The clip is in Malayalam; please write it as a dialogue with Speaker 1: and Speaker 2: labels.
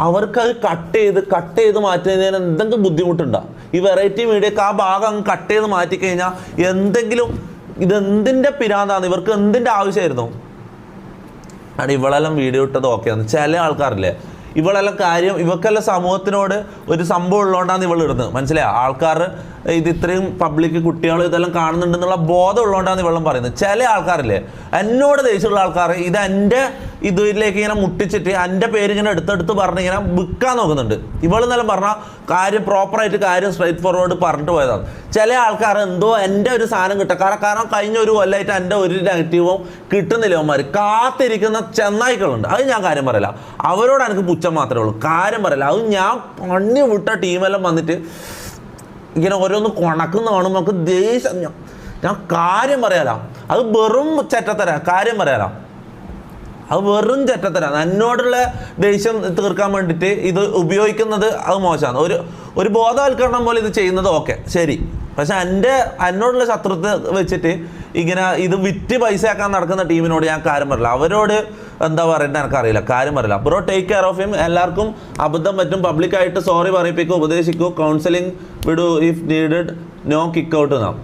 Speaker 1: അവർക്കത് കട്ട് ചെയ്ത് മാറ്റുന്നതിന് എന്തെങ്കിലും ബുദ്ധിമുട്ടുണ്ടോ? ഈ വെറൈറ്റി മീഡിയക്ക് ആ ഭാഗം അങ്ങ് കട്ട് ചെയ്ത് മാറ്റിക്കഴിഞ്ഞാൽ എന്തെങ്കിലും ഇതെന്തിൻ്റെ പിരാന്താണ്, ഇവർക്ക് എന്തിൻ്റെ ആവശ്യമായിരുന്നു? ആണ് ഇവളെല്ലാം വീഡിയോ ഇട്ടത് ഓക്കെയാണ്. ചില ആൾക്കാരില്ലേ ഇവളെല്ലാം കാര്യം ഇവക്കെല്ലാം സമൂഹത്തിനോട് ഒരു സംഭവം ഉള്ളതുകൊണ്ടാണ് ഇവൾ ഇടുന്നത്, മനസ്സിലായോ? ആൾക്കാർ ഇത് ഇത്രയും പബ്ലിക് കുട്ടികൾ ഇതെല്ലാം കാണുന്നുണ്ടെന്നുള്ള ബോധം ഉള്ളതുകൊണ്ടാണ് ഇവളും പറയുന്നത്. ചില ആൾക്കാരില്ലേ എന്നോട് ദേഷ്യമുള്ള ആൾക്കാർ ഇത് എൻ്റെ ഇതിലേക്ക് ഇങ്ങനെ മുട്ടിച്ചിട്ട് എൻ്റെ പേരിങ്ങനെ എടുത്തെടുത്ത് പറഞ്ഞ് ഇങ്ങനെ വിൽക്കാൻ നോക്കുന്നുണ്ട്. ഇവളെന്നെല്ലാം പറഞ്ഞാൽ കാര്യം പ്രോപ്പറായിട്ട് കാര്യം സ്ട്രൈറ്റ് ഫോർവേഡ് പറഞ്ഞിട്ട് പോയതാണ്. ചില ആൾക്കാർ എന്തോ എൻ്റെ ഒരു സാധനം കിട്ടുക കാരണം കഴിഞ്ഞ ഒരു കൊല്ലമായിട്ട് എൻ്റെ ഒരു നെഗറ്റീവും കിട്ടുന്നില്ല. അവന്മാർ കാത്തിരിക്കുന്ന ചെന്നായിക്കളുണ്ട്. അത് ഞാൻ കാര്യം പറയില്ല, അവരോട് എനിക്ക് പുച്ഛം മാത്രമേ ഉള്ളൂ, കാര്യം പറയില്ല. അത് ഞാൻ പണി വിട്ട ടീമെല്ലാം വന്നിട്ട് ഇങ്ങനെ ഓരോന്ന് കൊണക്കുന്ന കാണുമ്പോൾ നമുക്ക് ദേഷ്യം. ഞാൻ കാര്യം പറയാലോ, അത് വെറും ചെറ്റത്തരാ, കാര്യം പറയാലോ, അത് വെറും ചെറ്റത്തരാണ്. എന്നോടുള്ള ദേഷ്യം തീർക്കാൻ വേണ്ടിയിട്ട് ഇത് ഉപയോഗിക്കുന്നത് അത് മോശമാണ്. ഒരു ബോധവൽക്കരണം പോലെ ഇത് ചെയ്യുന്നത് ഓക്കെ ശരി, പക്ഷെ എന്നോടുള്ള ശത്രുത വെച്ചിട്ട് ഇങ്ങനെ ഇത് വിറ്റ് പൈസയാക്കാൻ നടക്കുന്ന ടീമിനോട് ഞാൻ കാര്യം പറയില്ല. അവരോട് എന്താ പറയേണ്ടത് എനിക്കറിയില്ല, കാര്യം പറയില്ല. Bro take care of him. എല്ലാവർക്കും അബദ്ധം പറ്റും. പബ്ലിക്കായിട്ട് സോറി പറയിപ്പിക്കും, ഉപദേശിക്കൂ, കൗൺസിലിംഗ് വിടൂ if needed, no kick out എന്നാണ്.